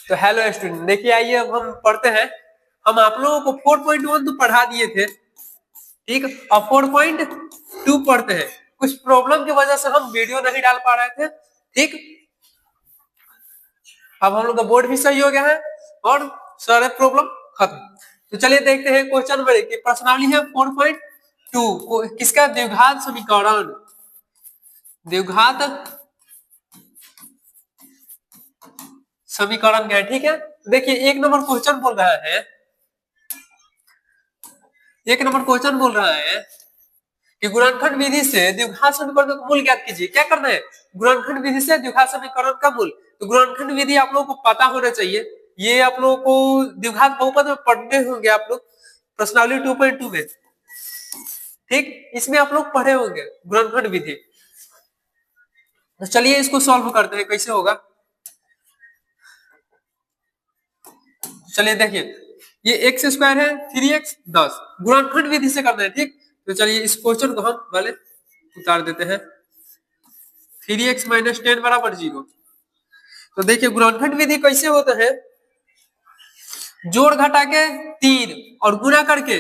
तो hello student, देखिए आइए अब हम पढ़ते हैं। हम आप लोगों को 4.1 तो पढ़ा दिए थे, ठीक। अब 4.2 पढ़ते हैं। कुछ प्रॉब्लम की वजह से हम वीडियो नहीं डाल पा रहे थे, ठीक। अब हम लोग का बोर्ड भी सही हो गया है और सारे प्रॉब्लम खत्म। तो चलिए देखते हैं क्वेश्चन नंबर 1 की प्रश्नावली है 4.2 किसका द्विघात समीकरण। द्विघात समीकरण क्या है, ठीक है। देखिए एक नंबर क्वेश्चन बोल रहा है, एक नंबर क्वेश्चन बोल रहा है कि गुणनखंड विधि से द्विघात समीकरण का मूल ज्ञात कीजिए। क्या करना है, गुणनखंड विधि से द्विघात समीकरण का मूल। तो गुणनखंड विधि आप लोगों को पता होना चाहिए, ये आप लोगों को द्विघात बहुपद में पढ़ने होंगे आप लोग प्रश्नावली 2.2 में, ठीक। इसमें आप लोग पढ़े होंगे गुणनखंड विधि। तो चलिए इसको सॉल्व करते हैं, कैसे होगा। चलिए देखिए, ये एक्स स्क्वायर है 3x 10 गुणनखंड विधि से करना है, ठीक। तो चलिए इस क्वेश्चन को हम पहले उतार देते हैं। 3x माइनस 10 बराबर 0। तो देखिए गुणनखंड विधि कैसे होता है, जोड़ घटा के 3 और गुणा करके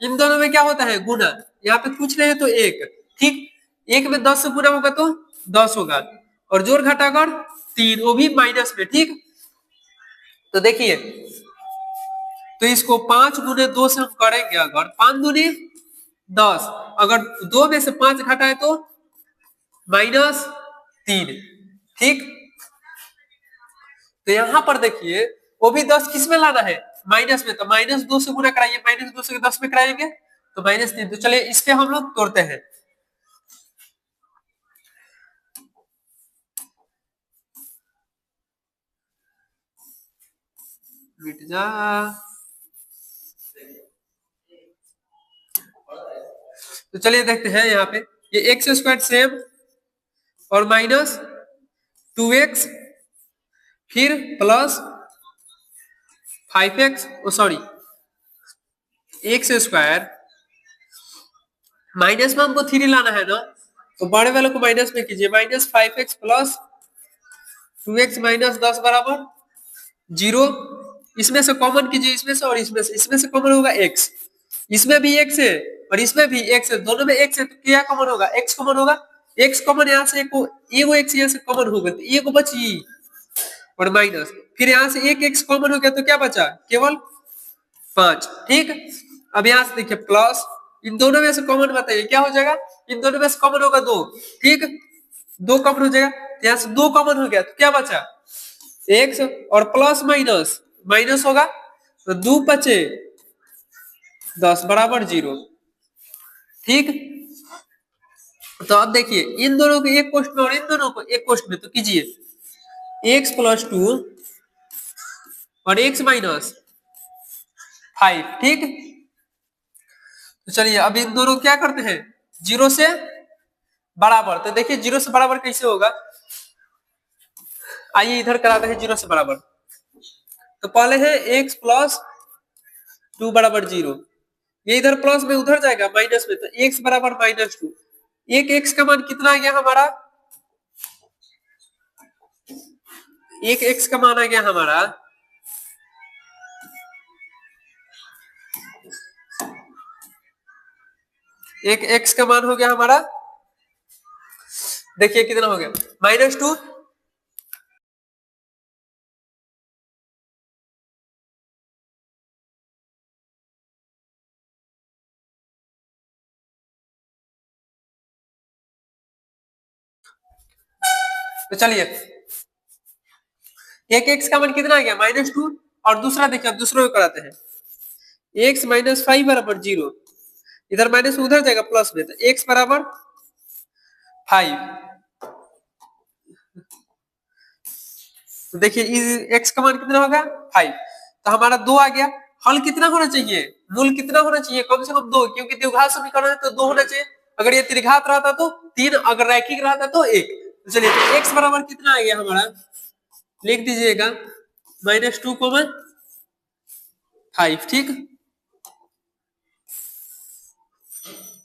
इन दोनों में क्या होता है गुणा। यहाँ पे पूछ रहे हैं तो 1, ठीक। 1 में 10 से गुणा होगा तो 10 होगा और जोड़ घटा कर 3, वो भी माइनस में, ठीक। तो देखिए, तो इसको 5 गुने 2 से हम करेंगे, अगर 5 दूनी 10, अगर 2 में से 5 घटाए तो -3, ठीक। तो यहां पर देखिए वो भी 10 किस में लाना है, माइनस में। तो -2 से गुणा कराइए, -2 से 10 में कराएंगे तो -3। तो चलिए इस पे हम लोग तोड़ते हैं। मिट जा। तो चलिए देखते हैं यहाँ पे, ये एक्स स्क्वायर सेम और माइनस 2x फिर plus 5x, sorry x square minus में हमको 3 लाना है ना, तो बड़े वाले को माइनस में कीजिए, -5x प्लस 2x माइनस 10 बराबर 0। इसमें से कॉमन कीजिए, इसमें से और इसमें से कॉमन होगा x, इसमें भी x है और इसमें भी x है, दोनों में x है तो क्या कॉमन होगा, x कॉमन होगा। x कॉमन यहाँ से एक x यहाँ से कॉमन होगा तो ये को बची और माइनस, फिर यहाँ से एक x कॉमन हो गया तो क्या बचा, केवल 5, ठीक। अब यहाँ से देखिए प्लस, इन दोनों में से कॉमन बताइए क्या हो जाएगा, इन दोनों में से कॉमन होगा 2, ठीक। 2 कॉमन हो जाएगा, यहाँ से 2 कॉमन हो गया तो क्या बचा x और प्लस माइनस माइनस होगा तो 2 बचे 10 बराबर 0, ठीक। तो अब देखिए इन दोनों को एक कोष्ठ में और इन दोनों को एक कोष्ठ में, तो कीजिए x प्लस 2 और x माइनस 5, ठीक। तो चलिए अब इन दोनों क्या करते हैं, 0 से बराबर। तो देखिए 0 से बराबर कैसे होगा, आइए इधर कराते हैं 0 से बराबर। तो पहले है x प्लस 2 बराबर 0, ये इधर प्लस में उधर जाएगा माइनस में, तो x बराबर -2। एक x का मान कितना आ गया हमारा, एक x का मान आ गया हमारा एक x का मान हो गया हमारा, देखिए कितना हो गया -2। तो चलिए एक x का मान कितना आ गया -2 और दूसरा देखिए, अब दूसरों को कराते हैं, x माइनस 5 बराबर 0, इधर माइनस उधर जाएगा प्लस में, तो x बराबर 5। तो देखिए x का मान कितना होगा 5, तो हमारा 2 आ गया। हल कितना होना चाहिए, मूल कितना होना चाहिए, कम से कम 2, क्योंकि द्विघात समीकरण है तो 2 होना चाहिए। अगर ये त्रिघात रहता तो 3, अगर रैखिक रहता तो 1। तो चलिए तो x बराबर कितना आ गया हमारा, लिख दीजिएगा -2, 5, ठीक।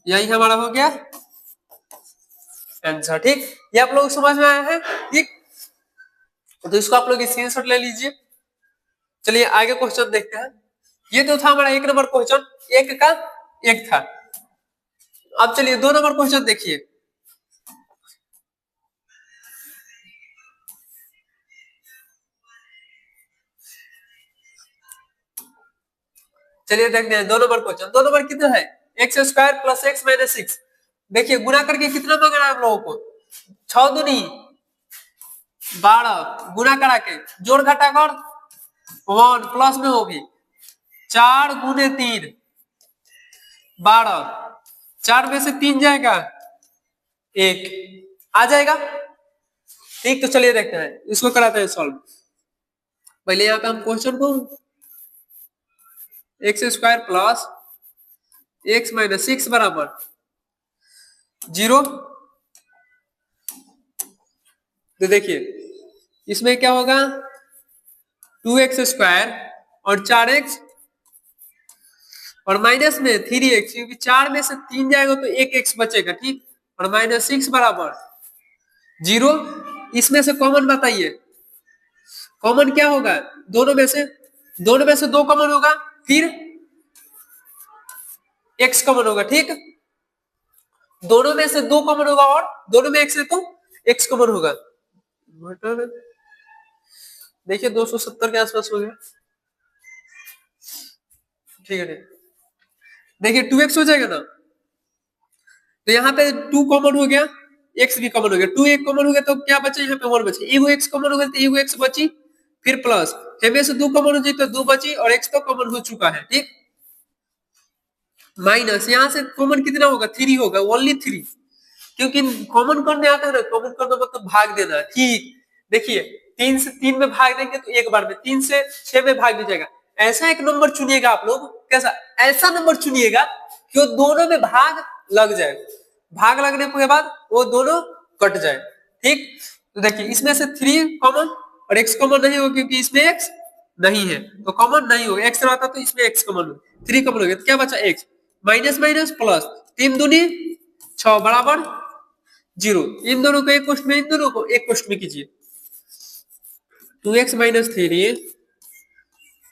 यही हमारा हो गया आंसर, ठीक। ये आप लोग समझ में आया है, ठीक। तो इसको आप लोग स्क्रीनशॉट ले लीजिए। चलिए आगे क्वेश्चन देखते हैं। ये तो था हमारा 1 नंबर क्वेश्चन, एक का एक था। अब चलिए 2 नंबर क्वेश्चन देखिए। चलिए देखते हैं 2 नंबर क्वेश्चन। 2 नंबर कितना है, X square plus x minus 6। देखिए गुना करके कितना मांग रहा है हम लोगों को, 6 दूनी 12, गुना करा के जोड़ घटा कर 1 प्लस में होगी 4 गुने 3 12, 4 में से 3 जाएगा 1 आ जाएगा। ठीक, तो चलिए देखते हैं, इसको कराते हैं सॉल्व। पहले यहाँ पे हम क्वेश्चन को x square plus x minus 6 बराबर 0। तो देखिए इसमें क्या होगा, 2x स्क्वायर और 4x और माइनस में 3x, क्योंकि 4 में से 3 जाएगा तो 1x बचेगा। ठीक, और माइनस 6 बराबर 0। इसमें से कॉमन बताइए, कॉमन क्या होगा, दोनों में से 2 कॉमन होगा, फिर x कॉमन होगा। ठीक, दोनों में से 2 कॉमन होगा और दोनों में x है तो x कॉमन होगा। देखिए 270 के आसपास हो गया। ठीक है, देखिए 2x हो जाएगा ना, तो यहाँ पे 2 कॉमन हो गया, x भी कॉमन हो गया। 2 एक कॉमन हो गया तो क्या बचा, यहाँ पे 1 बची। एगो x कॉमन हो गया तो एगो x बची, फिर प्लस में से 2 कॉमन हो जाए तो 2 बची और x तो कॉमन हो चुका है। ठीक, माइनस यहाँ से कॉमन कितना होगा, 3 होगा, ओनली 3, क्योंकि कॉमन करने आता है ना, कॉमन करना मतलब भाग देना। ठीक, देखिए 3 से 3 में भाग देंगे तो एक बार में, 3 से 6 में भाग भी जाएगा। ऐसा एक नंबर चुनिएगा आप लोग, कैसा, ऐसा नंबर चुनिएगा कि वो दोनों में भाग लग जाए, भाग लगने के बाद वो दोनों कट जाए। ठीक, तो देखिए इसमें से 3 कॉमन और x कॉमन नहीं होगा, क्योंकि इसमें x नहीं है तो कॉमन नहीं होगा। x रहता तो इसमें x कॉमन हो, 3 कॉमन हो गया तो क्या बचा x, माइनस माइनस प्लस, 3 दूनी 6 बराबर 0। इन दोनों को एक कोष्ठ में, इन दोनों को एक कोष्ठ में कीजिए, 2x माइनस 3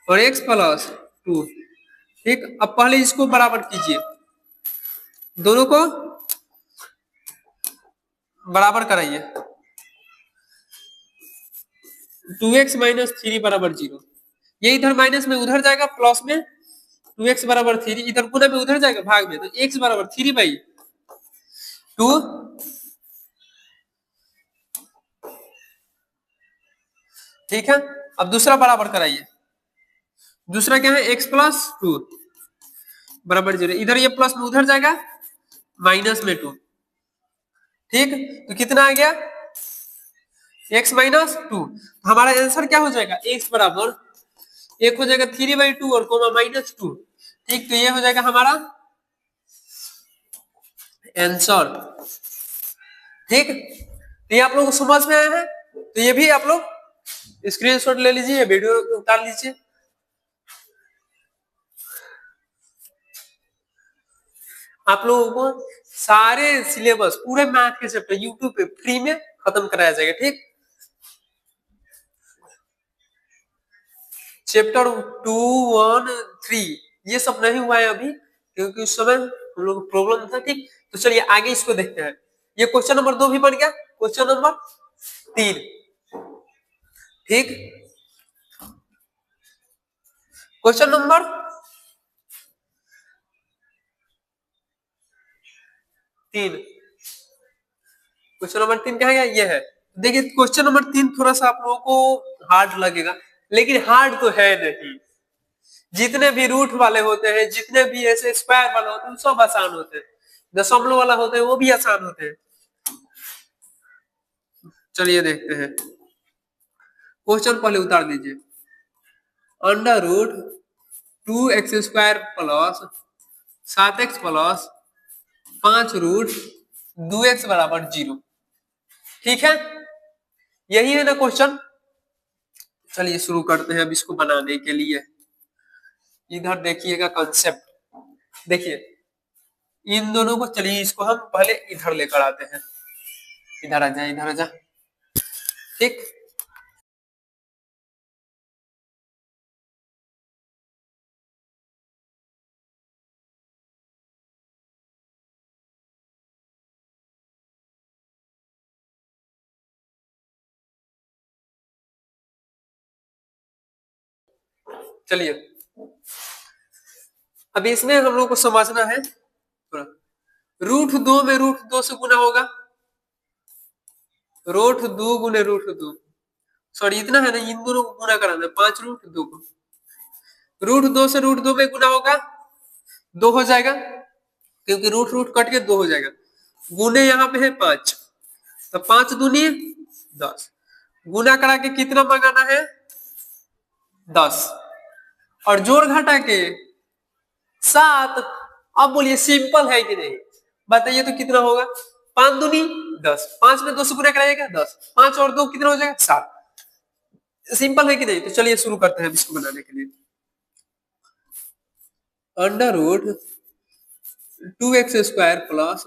और x प्लस 2। ठीक, अब पहले इसको बराबर कीजिए, दोनों को बराबर कराइए, 2x माइनस 3 बराबर 0। ये इधर माइनस में उधर जाएगा, प्लस में 2x बराबर 3, इधर गुना में उधर जाएगा भाग में, तो x बराबर 3/2। ठीक है, अब दूसरा बराबर कराइए, दूसरा क्या है, x प्लस 2 बराबर 0। इधर ये प्लस में उधर जाएगा, माइनस में 2। ठीक, तो कितना आ गया, x माइनस 2। हमारा आंसर क्या हो जाएगा, x बराबर एक हो जाएगा 3/2 और कोमा माइनस 2। ठीक, तो ये हो जाएगा हमारा आंसर। ठीक, तो ये आप लोगों को समझ में आया है, तो ये भी आप लोग स्क्रीनशॉट ले लीजिए, वीडियो उतार लीजिए। आप लोगों को सारे सिलेबस पूरे मैथ के चैप्टर यूट्यूब पे फ्री में खत्म कराया जाएगा। ठीक, चैप्टर 2, 1, 3 ये सब नहीं हुआ है अभी, क्योंकि उस समय हम लोग को प्रॉब्लम था। ठीक, तो चलिए आगे इसको देखते हैं। ये क्वेश्चन नंबर 2 भी बन गया, क्वेश्चन नंबर 3। ठीक, क्वेश्चन नंबर 3, क्वेश्चन नंबर 3 क्या है, ये है। देखिए क्वेश्चन नंबर 3 थोड़ा सा आप लोगों को हार्ड लगेगा, लेकिन हार्ड तो है नहीं। जितने भी रूट वाले होते हैं, जितने भी ऐसे स्क्वायर वाले होते हैं, सब आसान होते हैं। दशमलव वाला होते हैं वो भी आसान होते हैं। चलिए देखते हैं, क्वेश्चन पहले उतार दीजिए, under root 2x² plus 7x plus 5 root 2x बराबर 0। ठीक है, यही है ना क्वेश्चन। चलिए शुरू करते हैं अब इसको बनाने के लिए। इधर देखिएगा कंसेप्ट, देखिए इन दोनों को, चलिए इसको हम पहले इधर लेकर आते हैं, इधर आ जा, इधर आ जा। ठीक, चलिए अब इसमें हम लोग को समझना है रूट 2 में रूट 2 से गुना होगा, रूट 2 गुने रूट 2, सॉरी इतना है ना, इन दोनों को गुना कराना है, 5 रूट 2 को, रूट 2 से रूट 2 में गुना होगा 2 हो जाएगा, क्योंकि रूट रूट कट के 2 हो जाएगा, गुने यहाँ पे है 5, तो 5 दूनी 10, गुना करा के कितना मंगाना है 10, और जोड़ घटा के 7। अब बोलिए सिंपल है कि नहीं, बताइए तो कितना होगा, 5 दूनी 10, 5 में 2 से गुना कराइएगा 10, 5 और 2 कितना हो जाएगा 7, सिंपल है कि नहीं। तो चलिए शुरू करते हैं इसको बनाने के लिए। Under root 2x square plus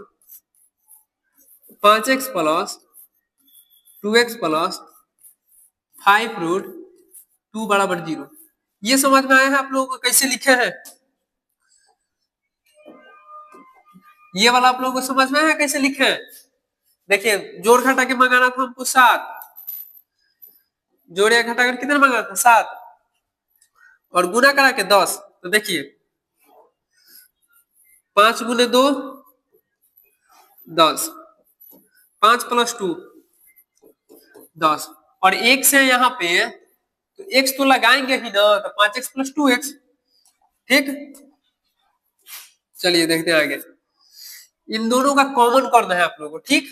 5x plus 2x plus 5 root 2 बराबर 0, ये समझ में आया है आप लोगों को कैसे लिखे हैं, ये वाला आप लोगों को समझ में आया कैसे लिखे हैं। देखिए जोड़ घटा के मंगाना था हमको 7, जोड़ या घटा कर कितना मंगाना था 7, और गुना करा के 10, तो देखिए 5 गुने 2 10, 5 प्लस 2 10, और x है यहाँ पे, तो x तो लगाएंगे ही ना, तो 5x प्लस 2x, ठीक। चलिए देखते हैं आगे, इन दोनों का कॉमन करना है आप लोगों को, ठीक।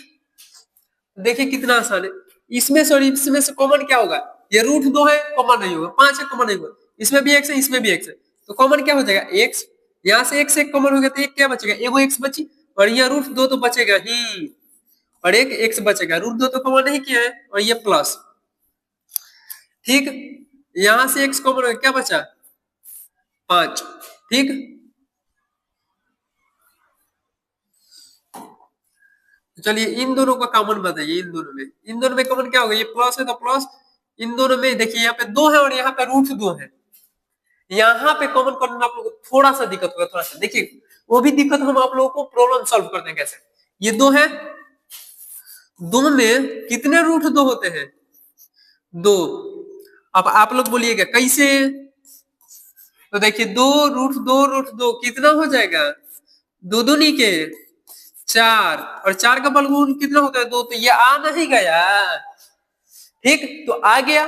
देखिए कितना आसान है, इसमें से और इसमें से कॉमन क्या होगा, ये रूट 2 है कॉमन नहीं होगा, 5 है कॉमन नहीं होगा, इसमें भी x है इसमें भी x है, तो कॉमन क्या हो जाएगा x, यहाँ से x एक कॉमन हो गया तो एक क्या बचेगा, एगो x बची, और यहाँ रूट 2 तो बचेगा ही, और एक x बचेगा, रूट 2 तो कॉमन नहीं किया है, और ये प्लस, ठीक। यहां से x कॉमन हो गया, क्या बचा 5, ठीक। चलिए इन दोनों का कॉमन बताइए, इन दोनों में कॉमन क्या होगा, ये प्लस है तो प्लस, इन दोनों में देखिए यहाँ पे 2 है और यहाँ पे रूट 2 है, यहाँ पे कॉमन करने में आप लोगों को थोड़ा सा दिक्कत होगा, थोड़ा सा देखिए वो भी दिक्कत हम आप लोगों को प्रॉब्लम सॉल्व करते हैं कैसे, ये 2 है, 2 में कितने रूट 2 होते हैं 2, अब आप लोग बोलिएगा कैसे, तो देखिए 2 रूट 2 कितना हो जाएगा, दो दूनी के 4, और 4 का बलगुण कितना होता है 2, तो ये आ नहीं गया, ठीक, तो आ गया,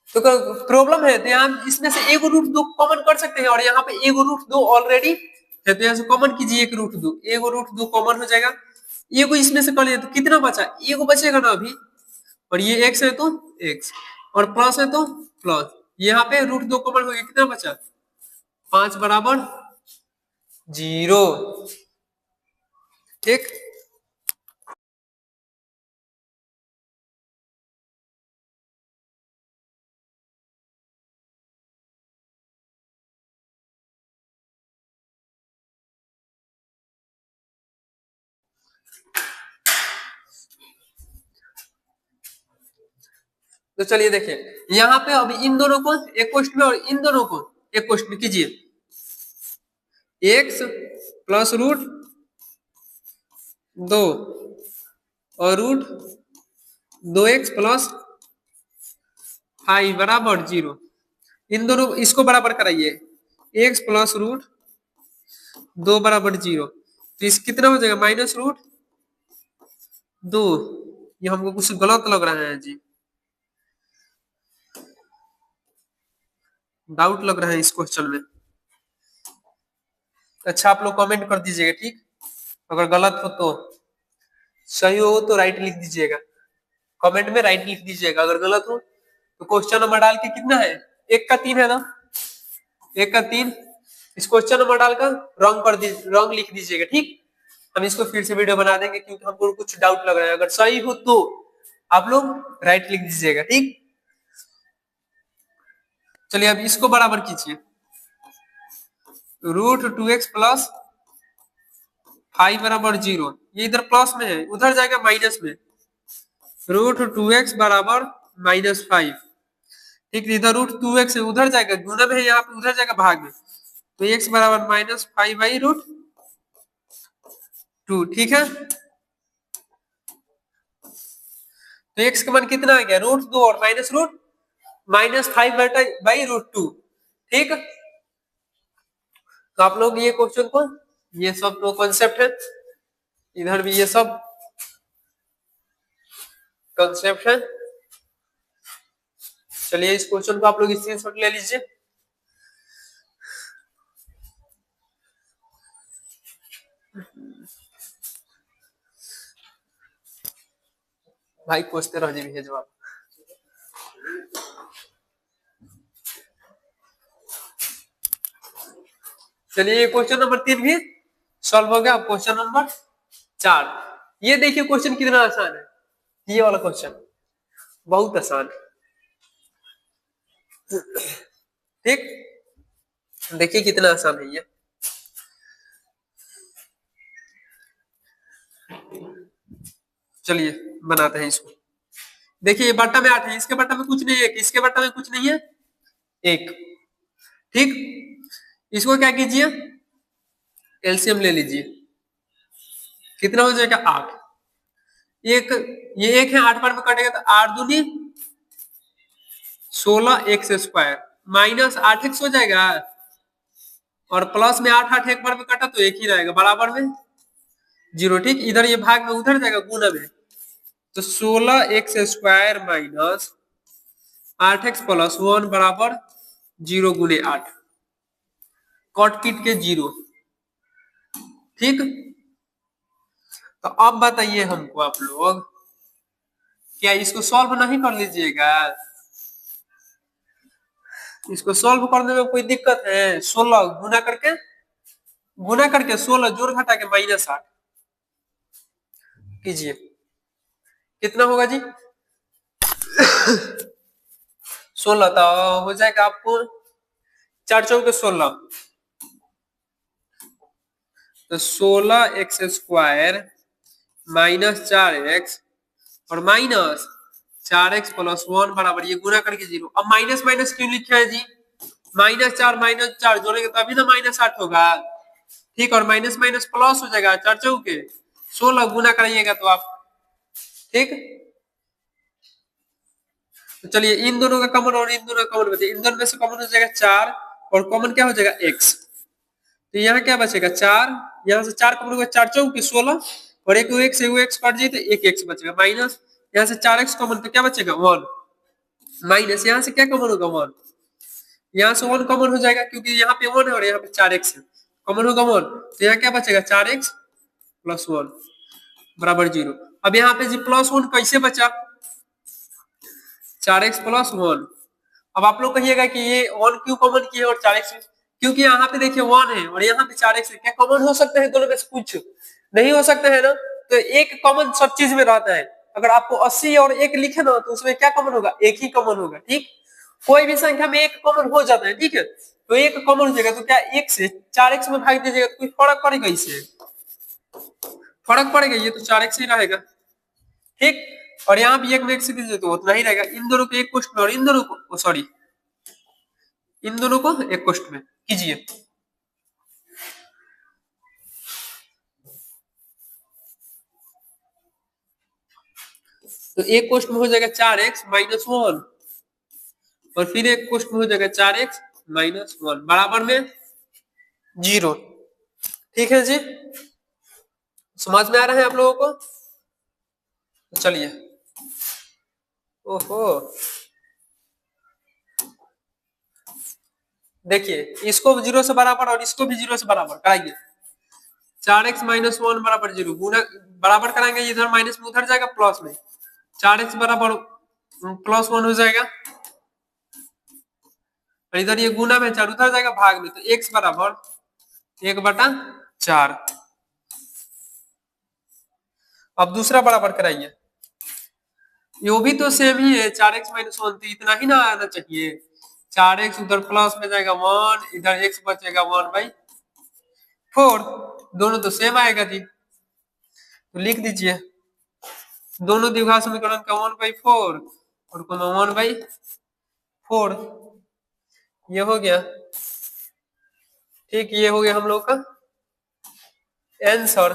तो प्रॉब्लम है, तो यहाँ इसमें से एक रूट 2 कॉमन कर सकते हैं, और यहाँ पे एक रूट 2 ऑलरेडी है, तो यहाँ से कॉमन कीजिए एक रूट 2, एक रूट 2 कॉमन हो जाएगा, एगो इसमें से कर लिया तो कितना बचा, एगो बचेगा ना अभी, और ये x है तो x, और प्लस है तो प्लस, यहाँ पे रूट 2 कॉमन हो गया, कितना बचा 5 बराबर 0, ठीक। तो चलिए देखिए यहाँ पे अभी इन दोनों को एक क्वेश्चन में और इन दोनों को एक क्वेश्चन में कीजिए, x प्लस रूट 2 और रूट 2x प्लस 5 बराबर 0, इन दोनों इसको बराबर कराइए, x प्लस रूट 2 बराबर 0, तो इस कितना हो जाएगा माइनस रूट 2, ये हमको कुछ गलत लग रहा है जी, डाउट लग रहा है इस क्वेश्चन में, अच्छा आप लोग कमेंट कर दीजिएगा, ठीक, अगर गलत हो तो, सही हो तो राइट लिख दीजिएगा, कमेंट में राइट लिख दीजिएगा, अगर गलत हो तो क्वेश्चन नंबर डाल के कितना है 1 का 3 है ना, 1 का 3, इस क्वेश्चन नंबर डालकर रॉन्ग लिख दीजिएगा, ठीक। हम इसको फिर से वीडियो बना देंगे क्योंकि हमको कुछ डाउट लग रहा है, अगर सही हो तो आप लोग राइट लिख दीजिएगा, ठीक। चलिए अब इसको बराबर कीजिए, रूट 2x प्लस 5 बराबर 0, ये इधर प्लस में है उधर जाएगा माइनस में, रूट 2x बराबर -5, ठीक, इधर रूट 2x है उधर जाएगा गुना में है, यहाँ पे उधर जाएगा भाग में, तो x बराबर -5 बाई रूट 2, ठीक है। तो x का मान कितना आ गया रूट 2 और माइनस रूट -5/√2। ठीक, तो आप लोग ये क्वेश्चन को, ये सब तो कॉन्सेप्ट है, इधर भी ये सब कॉन्सेप्ट है। चलिए इस क्वेश्चन को आप लोग स्क्रीनशॉट ले लीजिए। भाई पूछते रहो जी भी है जवाब। चलिए क्वेश्चन नंबर 3 भी सॉल्व हो गया। क्वेश्चन नंबर 4, ये देखिए क्वेश्चन कितना आसान है, ये वाला क्वेश्चन बहुत आसान है। ठीक, देखिए कितना आसान है ये। चलिए बनाते हैं इसको। देखिए ये बट्टा में 8 है, इसके बट्टा में कुछ नहीं है, इसके बट्टा में कुछ नहीं है, 1। ठीक, इसको क्या कीजिए, एलसीएम ले लीजिए, कितना हो जाएगा 8। एक ये 1 है, 8 बार में कटेगा तो 8 दूनी 16 एक्स स्क्वायर माइनस 8x हो जाएगा, और प्लस में 8 एक बार में कटा तो 1 ही रहेगा, बराबर में 0। ठीक, इधर ये भाग में उधर जाएगा गुना में, तो 16 x square minus 8x plus 1 बराबर 0 गुने 8, कट पीट के 0। ठीक, तो अब बताइए हमको आप लोग, क्या इसको सॉल्व नहीं कर लीजिएगा? इसको सॉल्व करने में कोई दिक्कत है? 16 गुना करके 16 जोड़ घटा के -8 कीजिए, कितना होगा जी? 16, तो हो जाएगा आपको 4 चौके 16, तो 16 एक्स स्क्वायर माइनस 4x और माइनस 4x प्लस 1 बराबर, ये गुना करके 0। अब माइनस माइनस क्यों लिखा है जी? -4 जोड़ेंगे तो अभी ना -8 होगा। ठीक, और माइनस माइनस प्लस हो जाएगा, 4 चौके 16 गुना कराइएगा तो आप। ठीक, तो चलिए इन दोनों का कॉमन और इन दोनों का कॉमन बचे, इन दोनों में से कॉमन हो जाएगा 4 और कॉमन क्या हो जाएगा x, तो यहाँ क्या बचेगा 4, यहाँ से 4 कॉमन होगा, 4 चौके 16 और एक x कट जाए तो एक x बचेगा, माइनस यहाँ से 4x कॉमन तो क्या बचेगा 1, माइनस यहाँ से क्या कॉमन होगा 1, यहाँ से 1 कॉमन हो जाएगा क्योंकि यहाँ पे 1 है और यहाँ पे 4x है, कॉमन होगा 1, तो यहाँ क्या बचेगा 4x प्लस 1 बराबर 0। अब यहाँ पे जी प्लस 1 कैसे बचा? 4x plus 1। अब आप लोग कहिएगा कि ये 1 क्यों कॉमन किए और 4x, क्योंकि यहाँ पे देखिए 1 है और यहाँ पे 4x है, क्या कॉमन हो सकते हैं दोनों में से? कुछ नहीं हो सकते है ना, तो एक कॉमन सब चीज में रहता है। अगर आपको 80 और 1 लिखे ना तो उसमें क्या कॉमन होगा? 1 ही कॉमन होगा। ठीक, कोई भी संख्या में 1 कॉमन हो जाता है। ठीक है, तो 1 कॉमन हो जाएगा, तो क्या 1 से 4x में भाग दीजिएगा तो कोई फर्क पड़ेगा? इससे फर्क पड़ेगा, ये तो 4x ही रहेगा। ठीक, और यहाँ भी 1 में 1 से दीजिए तो उतना ही रहेगा। इन दोनों को एक क्वेश्चन में और इन दोनों को सॉरी इन दोनों को एक क्वेश्चन में कीजिए। तो एक क्वेश्चन में हो जाएगा 4x माइनस 1 और फिर एक क्वेश्चन में हो जाएगा 4x माइनस 1 बराबर में 0। ठीक है जी, समझ में आ रहा है आप लोगों को? तो चलिए, ओहो देखिए, इसको 0 से बराबर और इसको भी 0 से बराबर कराइए। 4x माइनस 1 बराबर 0, गुना बराबर कराएंगे, इधर माइनस में उधर जाएगा प्लस में, 4x बराबर प्लस 1 हो जाएगा और इधर ये गुना में 4 उधर जाएगा भाग में, तो x बराबर 1/4। अब दूसरा बराबर कराइए, ये भी तो सेम ही है, 4x माइनस 1, तो इतना ही ना आना चाहिए। 4x उधर प्लस में जाएगा 1, इधर x बचेगा 1/4, दोनों तो सेम आएगा जी, तो लिख दीजिए दोनों द्विघात समीकरण का 1/4 और 1/4, ये हो गया। ठीक, ये हो गया हम लोग का आंसर।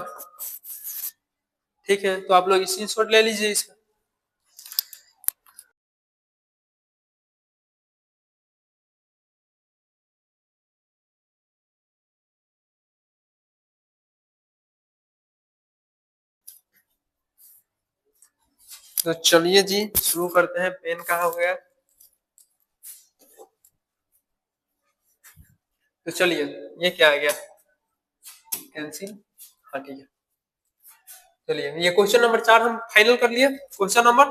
ठीक है, तो आप लोग स्क्रीनशॉट ले लीजिए इसका। तो चलिए जी शुरू करते हैं। पेन कहाँ हो गया? तो चलिए, ये क्या आ गया? कैंसिल। हाँ ठीक है। चलिए, ये क्वेश्चन नंबर 4 हम फाइनल कर लिए। Question number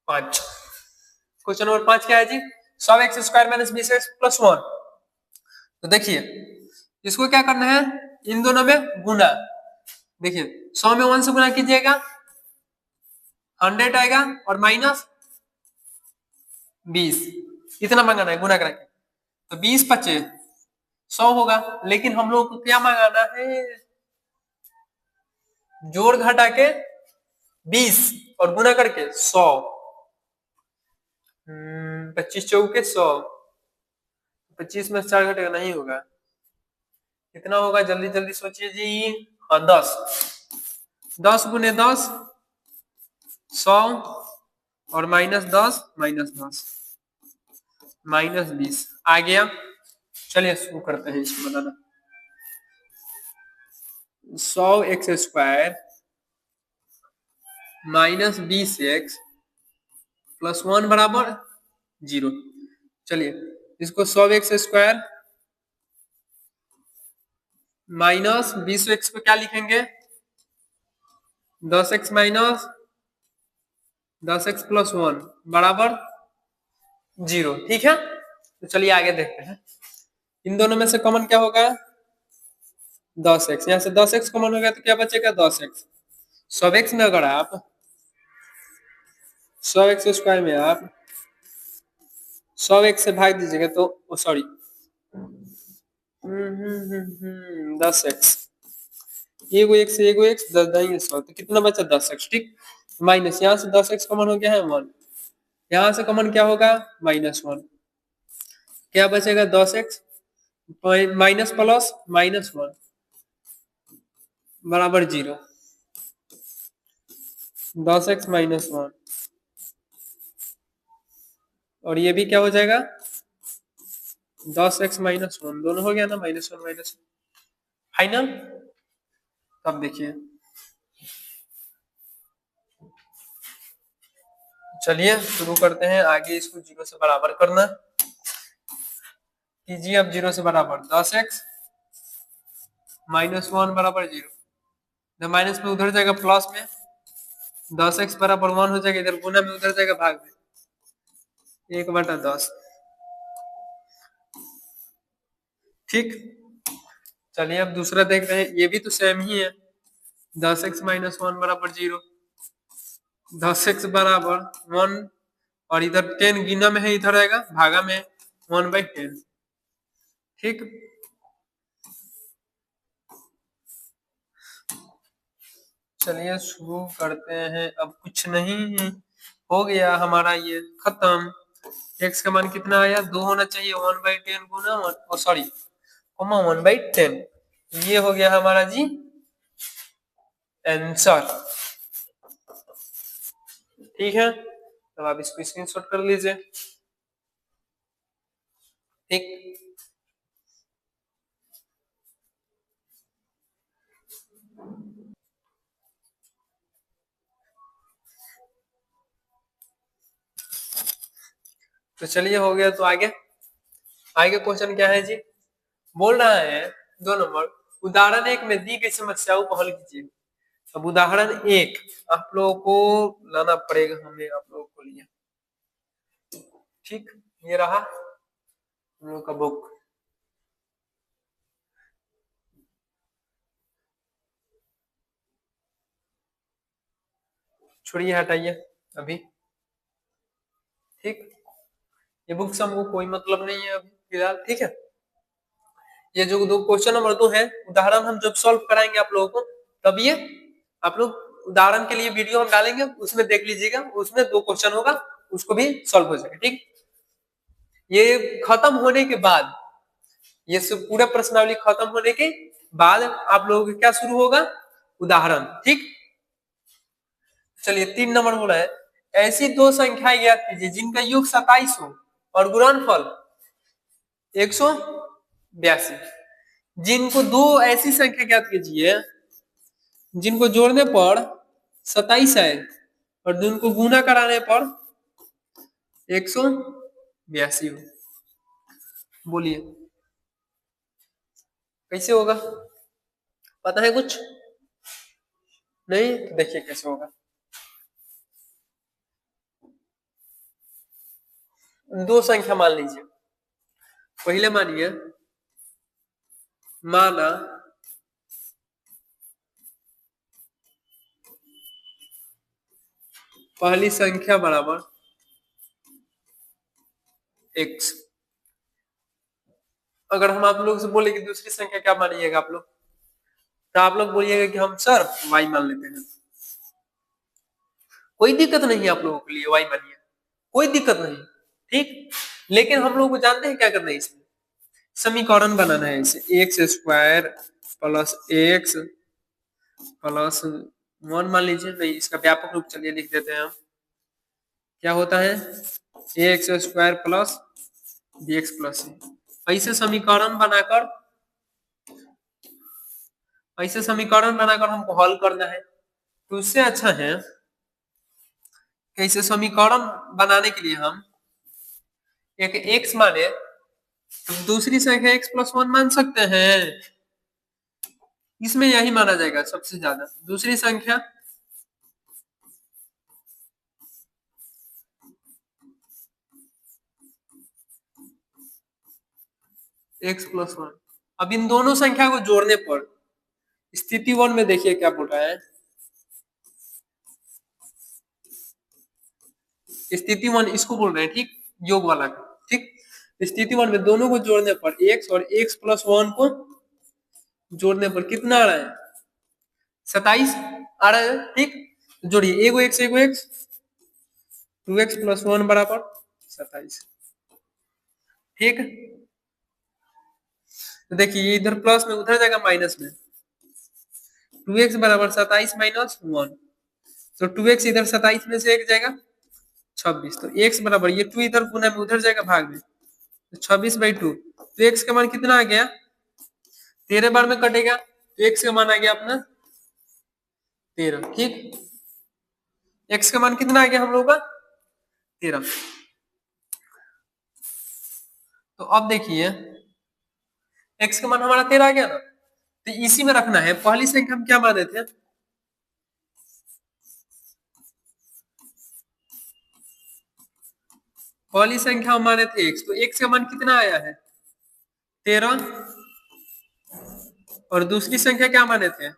5। क्वेश्चन नंबर 5 क्या है जी? 100x² - 20x+1। तो देखिए, इसको क्या करना है? इन दोनों में गुना। देखिए, 100 में 1 से गुना कीजिएगा, 100 आएगा, और माइनस 20, इतना मंगाना है गुना करके। तो 20 25 100 होगा। लेकिन हम लोग को क्या मंगाना है? जोड़ घटा के 20 और गुना करके 100। 25 चौके 100। 25 में 4 घटेगा, नहीं होगा। कितना होगा? जल्दी जल्दी सोचिए जी। हाँ 10। 10 गुने 10 100, और माइनस 10 माइनस 10 माइनस 20 आ गया। चलिए शुरू करते हैं इसको बनाना। 100x² - 20x+1 बराबर 0। चलिए, इसको 100x² माइनस 20x को क्या लिखेंगे? 10x माइनस 10x+1 बराबर 0। ठीक है, तो चलिए आगे देखते हैं। इन दोनों में से कॉमन क्या होगा? 10x। यहाँ से 10x कॉमन हो गया तो क्या बचेगा? 10x। 100x में अगर आप 100x² में आप 100x से भाग दीजिएगा तो सॉरी 10x, एगो x से एगो x 10 देंगे 100, तो कितना बचा? 10x। ठीक, माइनस यहाँ से 10x कॉमन हो गया है 1, यहाँ से कॉमन क्या होगा? -1। क्या बचेगा? 10x माइनस प्लस -1 बराबर 0। 10x -1, और ये भी क्या हो जाएगा? 10x -1, दोनों हो गया ना, -1 फाइनल। तब देखिए, चलिए शुरू करते हैं। आगे इसको 0 से बराबर करना कीजिए। अब 0 से बराबर 10x -1 बराबर 0। जब माइनस में उधर जाएगा प्लस में, 10x बराबर 1 हो जाएगा, इधर गुना में उधर जाएगा भाग में, 1/10। ठीक, चलिए अब दूसरा देख रहे हैं। ये भी तो सेम ही है। 10x -1 बराबर 0, 10x बराबर 1, और इधर 10 गिना में है, इधर आएगा भागा में 1/10। ठीक, चलिए शुरू करते हैं। अब कुछ नहीं हो गया हमारा, ये खत्म। x का मान कितना आया? 2 होना चाहिए। 1/10 गुना सॉरी 1/10। ये हो गया हमारा जी आंसर। ठीक है, तो आप इसको स्क्रीनशॉट कर लीजिए। ठीक, तो चलिए हो गया। तो आगे आगे क्वेश्चन क्या है जी? बोल रहा है 2 नंबर, उदाहरण 1 में दी गई समस्याओं को हल कीजिए। अब उदाहरण 1 आप लोगों को लाना पड़ेगा, हमें आप लोगों को लिए। ठीक, ये रहा हम लोग का बुक। छोड़िए, हटाइए अभी। ठीक, ये बुक से हमको कोई मतलब नहीं है अभी फिलहाल। ठीक है, ये जो दो क्वेश्चन नंबर 2 है, उदाहरण हम जब सॉल्व कराएंगे आप लोगों को, तब ये आप लोग उदाहरण के लिए वीडियो हम डालेंगे, उसमें देख लीजिएगा। उसमें 2 क्वेश्चन होगा, उसको भी सॉल्व हो जाएगा। ठीक, ये खत्म होने के बाद, ये सब पूरा प्रश्नावली खत्म होने के बाद आप लोगों को क्या शुरू होगा? उदाहरण। ठीक, चलिए 3 नंबर बोला है, ऐसी 2 संख्याएं ज्ञात कीजिए जिनका योग 27 हो और गुणनफल 182। जिनको 2 ऐसी संख्या ज्ञात कीजिए जिनको जोड़ने पर 27 आए और दोनों को गुना कराने पर 182 हो। बोलिए कैसे होगा, पता है कुछ नहीं? तो देखिए कैसे होगा। दो संख्या मान लीजिए, पहले मानिए, माना पहली संख्या बराबर x। अगर हम आप लोग से बोले कि दूसरी संख्या क्या मानिएगा आप लोग, तो आप लोग बोलिएगा कि हम सर y मान लेते हैं। कोई दिक्कत नहीं है आप लोगों के लिए, y मानिए, कोई दिक्कत नहीं, ठीक। लेकिन हम लोग को जानते हैं क्या करना है, इसमें समीकरण बनाना है। इसे x square plus x plus 1 मान लीजिए, नहीं इसका व्यापक रूप चलिए लिख देते हैं हम। क्या होता है X square plus B X plus C. ऐसे समीकरण बनाकर हमको हल करना है। तो उससे अच्छा है कैसे समीकरण बनाने के लिए हम एक x माने तो दूसरी संख्या x प्लस 1 मान सकते हैं। इसमें यही माना जाएगा सबसे ज्यादा, दूसरी संख्या x प्लस 1। अब इन दोनों संख्या को जोड़ने पर स्थिति 1 में देखिए क्या बोल रहा है, स्थिति 1 इसको बोल रहे हैं, ठीक, योग वाला का, ठीक। स्थिति 1 में दोनों को जोड़ने पर x और x प्लस 1 को जोड़ने पर कितना आ रहा है, 27 आ रहा है, ठीक। जोड़िए एगो x 2x प्लस 1 बराबर 27, ठीक। तो देखिए इधर प्लस में उधर जाएगा माइनस में, 2x बराबर 27 माइनस 1, तो 2x इधर 27 में से एक जाएगा 26, तो x बराबर ये 2 इधर गुना में उधर जाएगा भाग में, तो 26/2। तो x का मान कितना आ गया, 13 बार में कटेगा, तो x का मान आ गया अपना 13, ठीक। x का मान कितना आ गया हम लोग का 13। तो अब देखिए x का मान हमारा 13 आ गया ना, तो इसी में रखना है। पहली संख्या हम क्या माने थे, पहली संख्या हम माने थे x, तो x का मान कितना आया है 13, और दूसरी संख्या क्या माने थे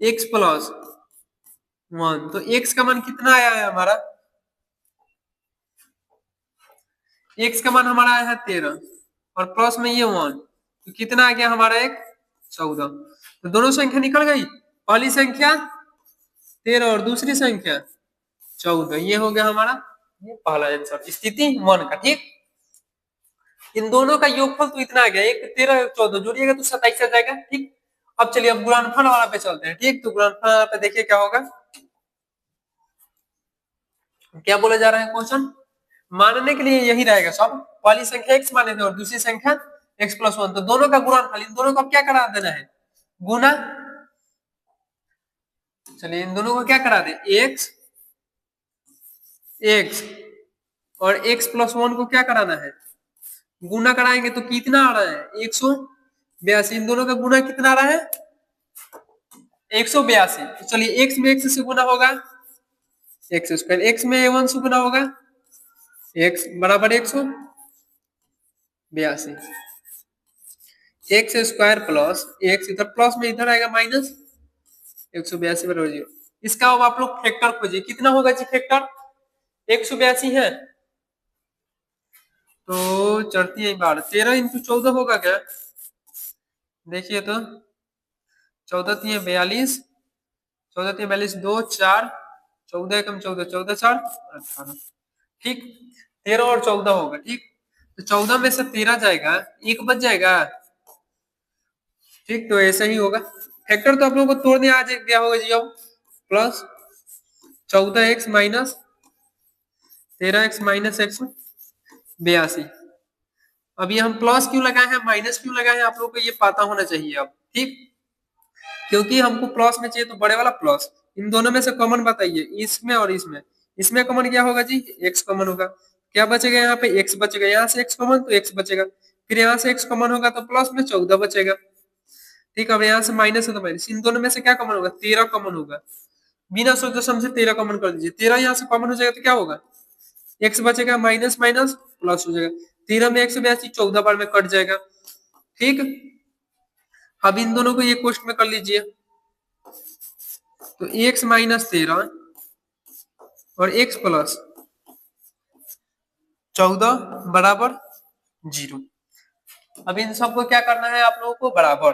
x प्लस 1, तो x का मान कितना आया है हमारा, x का मान हमारा आया है 13 और प्लस में ये 1, तो कितना आ गया हमारा एक 14। तो दोनों संख्या निकल गई, पहली संख्या 13 और दूसरी संख्या 14, ये हो गया हमारा ये पहला आंसर स्थिति 1 का, ठीक। इन दोनों का योगफल तो इतना आ गया, एक 13 14 जोड़िएगा तो 27 आ जाएगा, ठीक। अब चलिए अब गुणनफल वाला पे चलते हैं, ठीक। तो गुणनफल वाला पे देखिए क्या होगा, क्या बोला जा रहा है क्वेश्चन, मानने के लिए यही रहेगा सब, पहली संख्या x माने थे और दूसरी संख्या x प्लस 1, तो दोनों का गुणनफल, इन दोनों को क्या करा देना है गुना। चलिए इन दोनों को क्या करा दे x और x प्लस 1 को क्या कराना है गुना कराएंगे, तो कितना आ रहा है 182। इन दोनों का गुना कितना आ रहा है 182। तो चलिए x में x से गुना होगा x स्क्वायर, x में 1 से गुना होगा x बराबर 182, एक्स स्क्वायर प्लस एक्स, इधर प्लस में इधर आएगा माइनस 182 बराबर 0। इसका अब आप लोग फैक्टर खोजिए, कितना होगा जी फैक्टर, 182 है तो चढ़ती है बार 13 इंटू 14 होगा क्या, देखिए तो 14 3 42, 14 3 42 2 4, 14 एकम 14, 14 4 18, ठीक। 13 और 14 होगा, ठीक। तो 14 में से 13 जाएगा, एक बच जाएगा, ठीक। तो ऐसा ही होगा, फैक्टर तो आप लोगों को तोड़ने आ गया होगा जी। अब plus 14x minus 13x minus 182। अब ये हम प्लस क्यों लगाए हैं माइनस क्यों लगाए हैं आप लोगों को ये पता होना चाहिए अब, ठीक। क्योंकि हमको प्लस में चाहिए तो बड़े वाला प्लस। इन दोनों में से कॉमन बताइए, इसमें और इसमें। इसमें कॉमन क्या होगा जी? एक्स कॉमन होगा। क्या बचेगा यहाँ पे? एक्स बचेगा। यहाँ से एक्स कॉमन तो एक्स बचेगा, फिर यहाँ से एक्स कॉमन होगा तो प्लस में 14 बचेगा। ठीक है, अब यहाँ से माइनस है तो माइनस। इन दोनों में से क्या कॉमन होगा? 13 कॉमन होगा। बिना सोचे समझे 13 कॉमन कर दीजिए। 13 यहाँ से कॉमन हो जाएगा तो क्या होगा? एक्स बचेगा, माइनस माइनस प्लस हो जाएगा। 13 में 182, 14 बार में कट जाएगा। ठीक, अब इन दोनों को ये क्वेश्चन में कर लीजिए। तो एक्स माइनस 13 और एक्स प्लस 14 बराबर 0। अब इन सबको क्या करना है आप लोगों को? बराबर।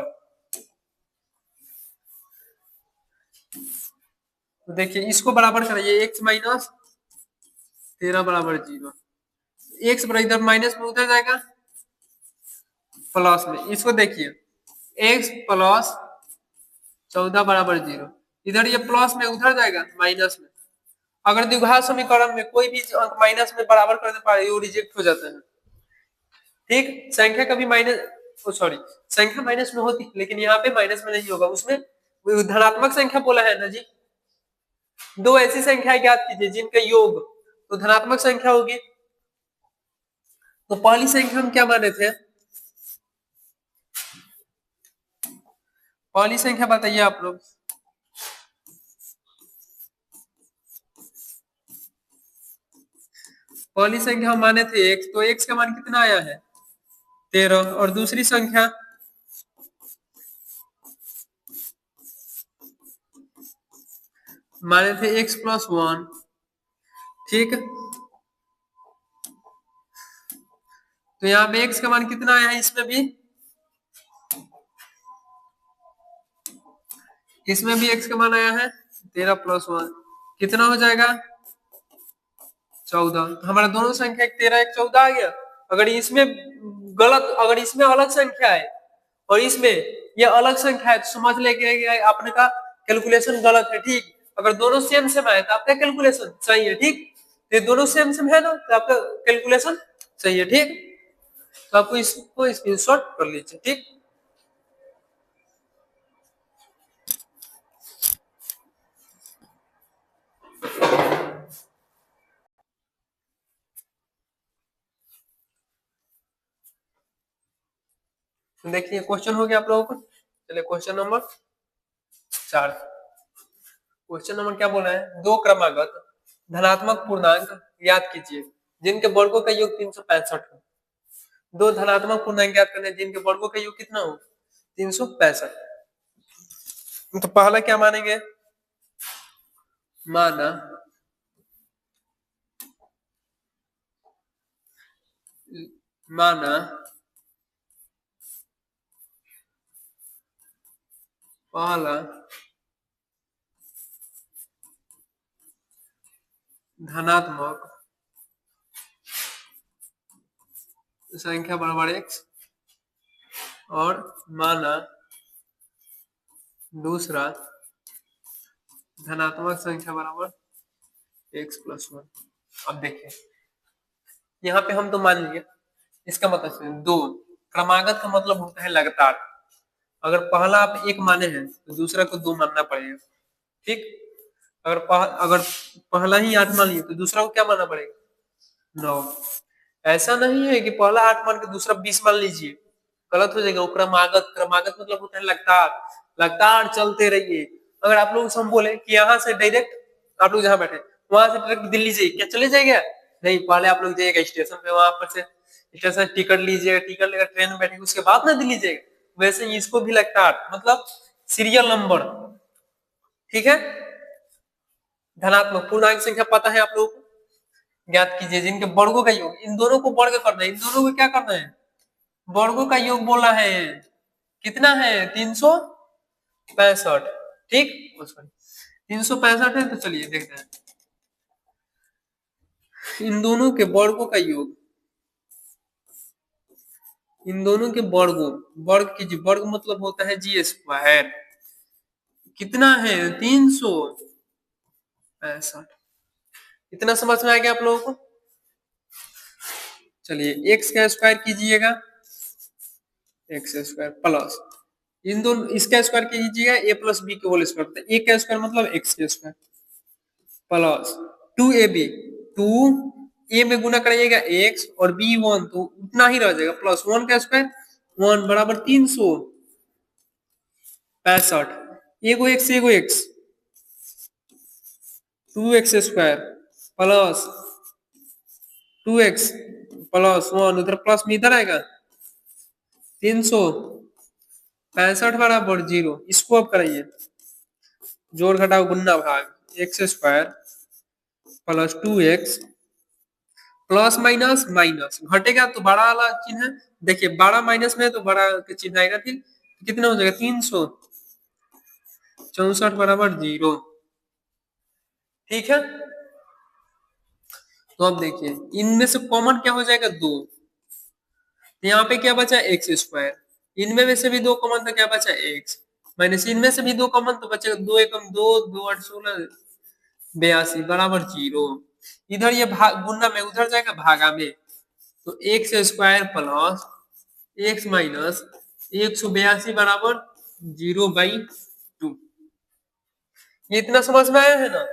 तो देखिए इसको बराबर कराइए, एक्स माइनस 13 बराबर 0। एक्स बराबर इधर माइनस में उधर जाएगा प्लस में। इसको देखिए, एक्स प्लस 14 बराबर 0, इधर ये प्लस में उधर जाएगा माइनस में। अगर द्विघात समीकरण में कोई भी अंक माइनस में बराबर कर दे पाए वो रिजेक्ट हो जाता है। ठीक, संख्या कभी माइनस, सॉरी, संख्या माइनस में होती लेकिन यहाँ पे माइनस में नहीं होगा, उसमें धनात्मक संख्या बोला है ना जी। दो ऐसी संख्या ज्ञात कीजिए जिनका योग तो धनात्मक संख्या होगी। तो पहली संख्या हम क्या माने थे? पहली संख्या बताइए आप लोग। पहली संख्या हम माने थे एक्स, तो एक्स का मान कितना आया है? 13। और दूसरी संख्या माने थे एक्स प्लस 1। ठीक, तो यहाँ पे एक्स का मान कितना आया है? इसमें भी एक्स का मान आया है 13 प्लस 1, कितना हो जाएगा? 14। हमारा दोनों संख्या 13 एक 14 आ गया। अगर इसमें गलत, अगर इसमें अलग संख्या है और इसमें ये अलग संख्या है तो समझ लेके आपने का कैलकुलेशन गलत है। ठीक, अगर दोनों सेम सेम आए तो आपका कैलकुलेशन सही है। ठीक, ये दोनों सेम सेम है ना तो आपका कैलकुलेशन सही है। ठीक, तो आपको इसको स्क्रीनशॉट कर लीजिए। ठीक, तो देखिए क्वेश्चन हो गया आप लोगों को। चलिए क्वेश्चन नंबर 4। क्वेश्चन नंबर क्या बोला है? दो क्रमागत धनात्मक पूर्णांक याद कीजिए जिनके वर्गों का योग 365 हो। दो धनात्मक पूर्णांक याद करने जिनके वर्गों का योग कितना हो? 365। तो पहला क्या मानेंगे? माना माना पहला धनात्मक संख्या बराबर एक्स और माना दूसरा धनात्मक संख्या बराबर एक्स प्लस 1। अब देखिए यहाँ पे हम तो मान लिए, इसका मतलब दो क्रमागत का मतलब होता है लगातार। अगर पहला आप एक माने हैं तो दूसरा को दो मानना पड़ेगा। ठीक, अगर पहला ही 8 मान लिए तो दूसरा को क्या मानना पड़ेगा? 9। ऐसा नहीं है कि पहला 8 मान के दूसरा 20 मान लीजिए, गलत हो जाएगा। वो क्रमागत, क्रमागत मतलब होता है लगातार, लगातार चलते रहिए। अगर आप लोग से हम बोले कि यहाँ से डायरेक्ट आप लोग जहाँ बैठे वहां से डायरेक्ट दिल्ली जाइए, क्या चले जाएगा? नहीं, पहले आप लोग जाइएगा स्टेशन पे, वहां पर से स्टेशन टिकट लीजिएगा, टिकट लेकर ट्रेन में बैठेंगे, उसके बाद ना दिल्ली जाएगा। वैसे ही इसको भी लगातार मतलब सीरियल नंबर। ठीक है, धनात्मक पूर्णांक संख्या पता है आप लोगों को, ज्ञात कीजिए जिनके वर्गों का योग। इन दोनों को वर्ग करना है, इन दोनों को क्या करना है? वर्गों का योग बोला है। कितना है? 365। ठीक, 365 है। तो चलिए देखते हैं इन दोनों के वर्गों का योग। इन दोनों के वर्गों, वर्ग कीजिए, वर्ग मतलब होता है जी स्क्वायर। कितना है? 365। इतना समझ में आ गया आप लोगों को? चलिए एक्स का स्क्वायर कीजिएगा, एक्स स्क्वायर प्लस इन दोनों इसका स्क्वायर कीजिएगा ए प्लस बी के होल स्क्वायर, तो ए का स्क्वायर मतलब एक्स के स्क्वायर प्लस 2ab, 2 ए में गुना करिएगा एक्स और बी 1, तो उतना ही रह जाएगा, प्लस 1 का स्क्वायर 1 बराबर 365, एगो x 2x square plus 2x plus 1, उधर प्लस में इधर आएगा 365 बराबर 0। इसको अब कराइए, जोड़ घटाओ गुना भाग, x square plus 2x plus minus minus घटेगा तो बड़ा वाला चिन्ह है, देखिए बड़ा माइनस में है तो बड़ा के चिन्ह आएगा, ठीक कितना हो जाएगा 364 बराबर 0, ठीक है। तो अब देखिए इनमें से कॉमन क्या हो जाएगा 2, तो यहाँ पे क्या बचा एक्स स्क्वायर, इनमें में से भी 2 कॉमन तो क्या बचा एक्स, माइनस इनमें से भी 2 कॉमन तो बचेगा 2 एकम 2, 2 8 16 82 बराबर 0। इधर ये भाग गुना में उधर जाएगा भागा में, तो x square plus x minus 182 बराबर 0/2। ये इतना समझ में आया है ना,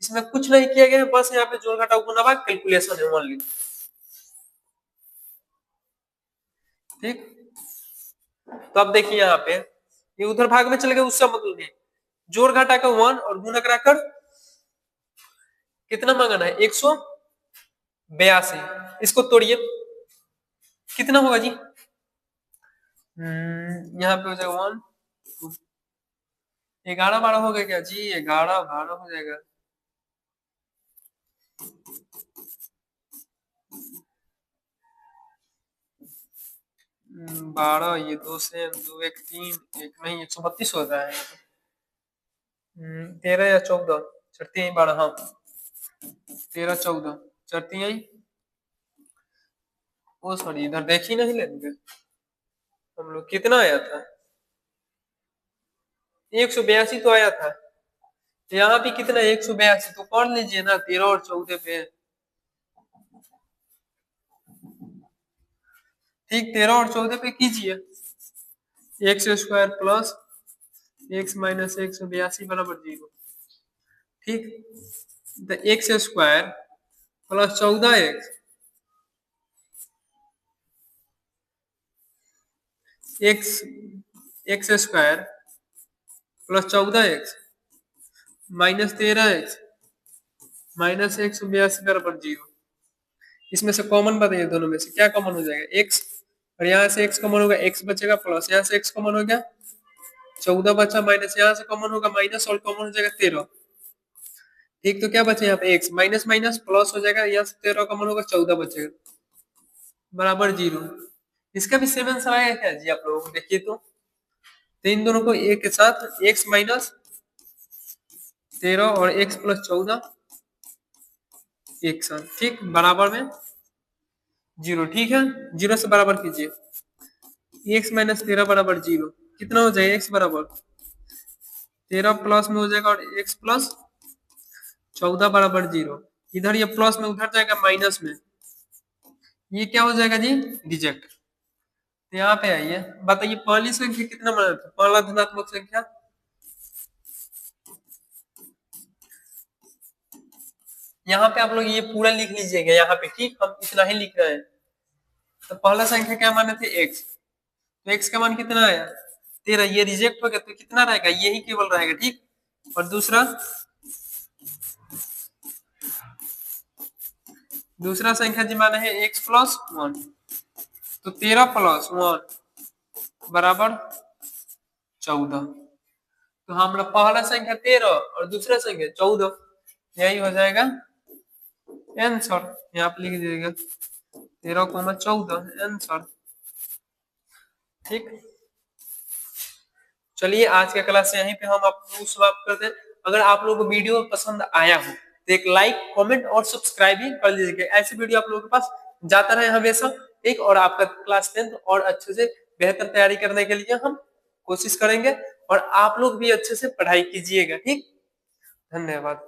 इसमें कुछ नहीं किया गया है, बस यहाँ पे जोड़ घटाव गुना भाग कैलकुलेशन है ओनली, ठीक। तो अब देखिए यहाँ पे ये उधर भाग में चले गए, उसका मतलब नहीं, जोड़ घटा कर 1 और गुना कराकर कितना मांगना है 182, इसको तोड़िए कितना होगा जी, यहाँ पे हो जाएगा 1 2 11 12 हो गया क्या जी, 11 12 हो जाएगा, बारह, ये 2 से 2 1 3 1 नहीं 132 होता है, 13 या 14 चढ़ती 12, हाँ 13 14 चढ़ती है, ओ सॉरी इधर देख ही नहीं लेंगे हम लोग, कितना आया था 182 तो आया था, यहाँ भी कितना 182, तो कर लीजिए ना 13 और 14 पे, ठीक 13 और 14 पे कीजिए, x square plus x minus 182 बराबर 0, ठीक। तो x square plus 14x x x square plus 14x minus 13x minus 182 बराबर 0। इसमें से कॉमन बताइए, दोनों में से क्या कॉमन हो जाएगा x, और यहाँ से x कॉमन होगा x बचेगा, प्लस यहाँ से x कॉमन हो गया 14 बचा, माइनस यहाँ से कॉमन होगा माइनस और कॉमन हो जाएगा 13, ठीक। तो क्या बचे यहाँ पे x माइनस माइनस प्लस हो जाएगा, यहाँ से 13 कॉमन होगा 14 बचेगा बराबर 0। इसका भी सेम आंसर आएगा क्या जी आप लोगों को, देखिए तो इन दोनों को एक के साथ x माइनस 13 और x प्लस 14 एक साथ, ठीक बराबर में 0, ठीक है। 0 से बराबर कीजिए, x माइनस 13 बराबर 0, कितना हो जाएगा x बराबर 13 प्लस में हो जाएगा और x प्लस 14 बराबर 0, इधर ये प्लस में उधर जाएगा माइनस में, ये क्या हो जाएगा जी रिजेक्ट। तो यहाँ पे आइए बताइए पहली संख्या कितना बना था, पहला धनात्मक संख्या, यहाँ पे आप लोग ये पूरा लिख लीजिएगा यहाँ पे, ठीक हम इतना ही लिख रहे हैं। तो पहला संख्या क्या माने थे x, तो x का मान कितना आया 13, ये रिजेक्ट हो गया तो कितना रहेगा यही केवल रहेगा, ठीक। और दूसरा संख्या जी माना है x प्लस 1, तो 13 प्लस 1 बराबर 14, तो हमारा पहला संख्या 13 और दूसरा संख्या 14, यही हो जाएगा आंसर, यहाँ पे लिख दीजिएगा 13,14 आंसर, ठीक। चलिए आज का क्लास यहीं पे हम आपको समाप्त करते हैं। अगर आप लोगों को वीडियो पसंद आया हो तो एक लाइक कमेंट और सब्सक्राइब भी कर लीजिएगा, ऐसे वीडियो आप लोगों के पास जाता रहे हमेशा, ठीक। और आपका क्लास 10th और अच्छे से बेहतर तैयारी करने के लिए हम कोशिश करेंगे, और आप लोग भी अच्छे से पढ़ाई कीजिएगा, ठीक। धन्यवाद।